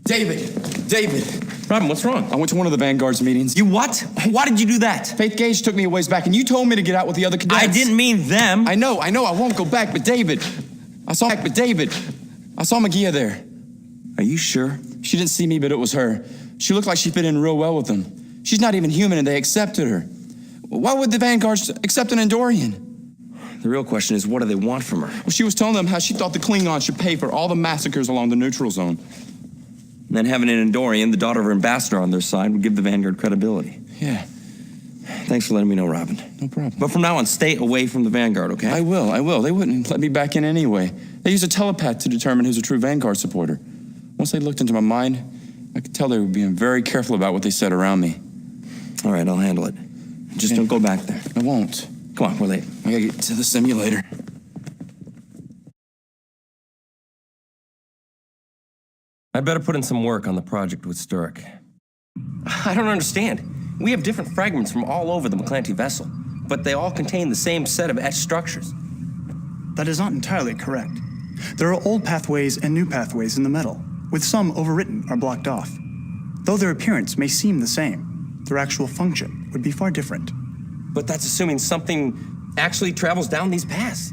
David. Robin, what's wrong? I went to one of the Vanguard's meetings. You what? Why did you do that? Faith Gage took me a ways back, and you told me to get out with the other cadets. I didn't mean them. I know, I won't go back, but David. I saw Magia there. Are you sure? She didn't see me, but it was her. She looked like she fit in real well with them. She's not even human, and they accepted her. Why would the Vanguards accept an Andorian? The real question is, what do they want from her? Well, she was telling them how she thought the Klingons should pay for all the massacres along the neutral zone. And then having an Andorian, the daughter of an ambassador on their side, would give the Vanguard credibility. Yeah. Thanks for letting me know, Robin. No problem. But from now on, stay away from the Vanguard, okay? I will. They wouldn't let me back in anyway. They use a telepath to determine who's a true Vanguard supporter. Once they looked into my mind, I could tell they were being very careful about what they said around me. All right, I'll handle it. Just don't go back there. I won't. Come on, we're late. I gotta get to the simulator. I'd better put in some work on the project with Sturek. I don't understand. We have different fragments from all over the meclanti vessel, but they all contain the same set of etched structures. That is not entirely correct. There are old pathways and new pathways in the metal, with some overwritten or blocked off. Though their appearance may seem the same, their actual function would be far different. But that's assuming something actually travels down these paths.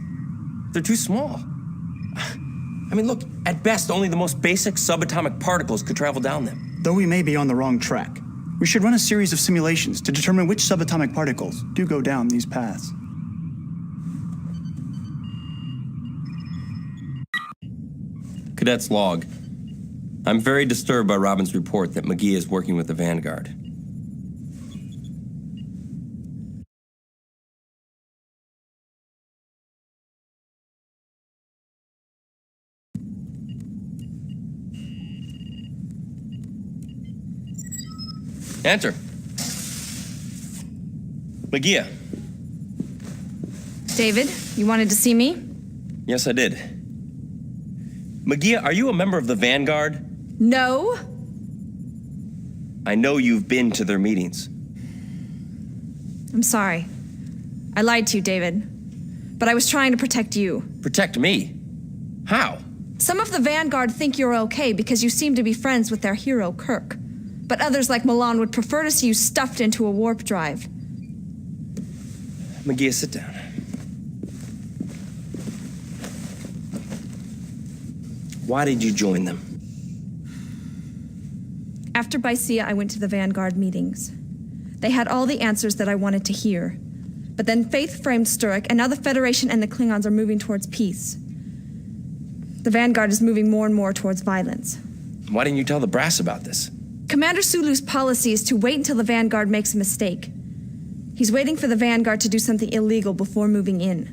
They're too small. I mean, look, at best, only the most basic subatomic particles could travel down them. Though we may be on the wrong track, we should run a series of simulations to determine which subatomic particles do go down these paths. Cadet's log. I'm very disturbed by Robin's report that McGee is working with the Vanguard. Enter. McGee. David, you wanted to see me? Yes, I did. McGee, are you a member of the Vanguard? No. I know you've been to their meetings. I'm sorry. I lied to you, David. But I was trying to protect you. Protect me? How? Some of the Vanguard think you're okay because you seem to be friends with their hero, Kirk. But others like Milan would prefer to see you stuffed into a warp drive. McGee, sit down. Why did you join them? After Bicea, I went to the Vanguard meetings. They had all the answers that I wanted to hear. But then Faith framed Sturek, and now the Federation and the Klingons are moving towards peace. The Vanguard is moving more and more towards violence. Why didn't you tell the brass about this? Commander Sulu's policy is to wait until the Vanguard makes a mistake. He's waiting for the Vanguard to do something illegal before moving in.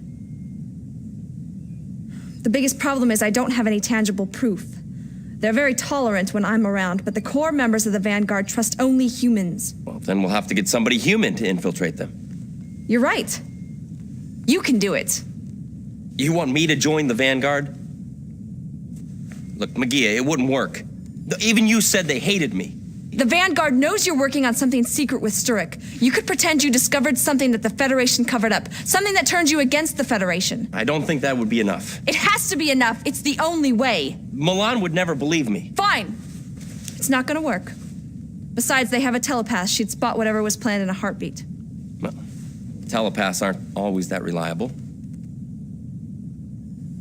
The biggest problem is I don't have any tangible proof. They're very tolerant when I'm around, but the core members of the Vanguard trust only humans. Well, then we'll have to get somebody human to infiltrate them. You're right. You can do it. You want me to join the Vanguard? Look, McGee, it wouldn't work. Even you said they hated me. The Vanguard knows you're working on something secret with Sturek. You could pretend you discovered something that the Federation covered up, something that turns you against the Federation. I don't think that would be enough. It has to be enough. It's the only way. Milan would never believe me. Fine. It's not gonna work. Besides, they have a telepath. She'd spot whatever was planned in a heartbeat. Well, telepaths aren't always that reliable.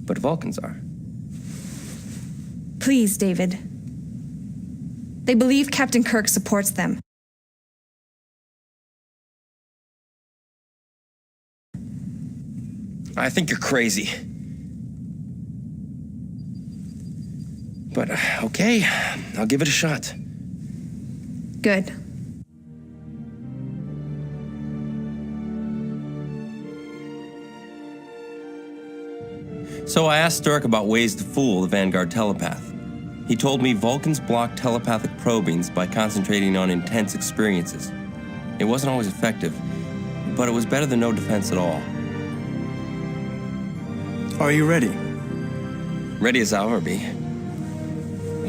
But Vulcans are. Please, David. They believe Captain Kirk supports them. I think you're crazy. But, okay, I'll give it a shot. Good. So I asked Sturek about ways to fool the Vanguard telepath. He told me Vulcans block telepathic probings by concentrating on intense experiences. It wasn't always effective, but it was better than no defense at all. Are you ready? Ready as I'll ever be.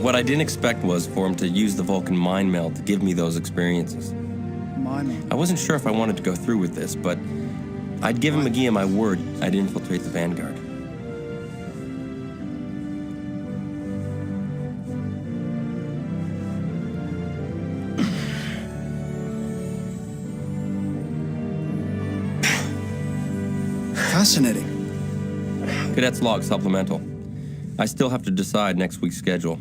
What I didn't expect was for him to use the Vulcan mind meld to give me those experiences. I wasn't sure if I wanted to go through with this, but I'd given McGee my word I'd infiltrate the Vanguard. Fascinating. Cadet's log supplemental. I still have to decide next week's schedule.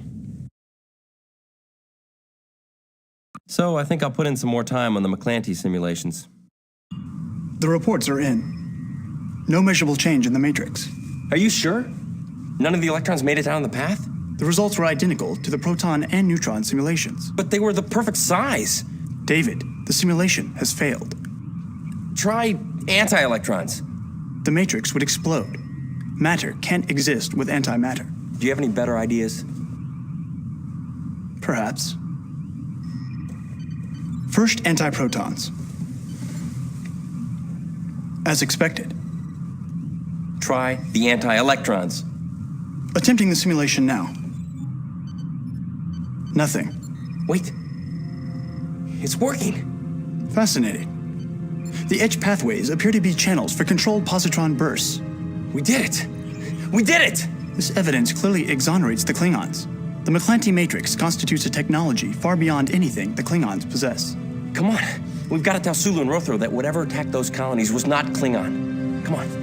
So I think I'll put in some more time on the meclanti simulations. The reports are in. No measurable change in the matrix. Are you sure? None of the electrons made it down the path? The results were identical to the proton and neutron simulations. But they were the perfect size. David, the simulation has failed. Try anti-electrons. The matrix would explode. Matter can't exist with antimatter. Do you have any better ideas? Perhaps. First, antiprotons. As expected. Try the anti-electrons. Attempting the simulation now. Nothing. Wait. It's working. Fascinating. The edge pathways appear to be channels for controlled positron bursts. We did it! We did it! This evidence clearly exonerates the Klingons. The meclanti matrix constitutes a technology far beyond anything the Klingons possess. Come on. We've got to tell Sulu and Rothro that whatever attacked those colonies was not Klingon. Come on.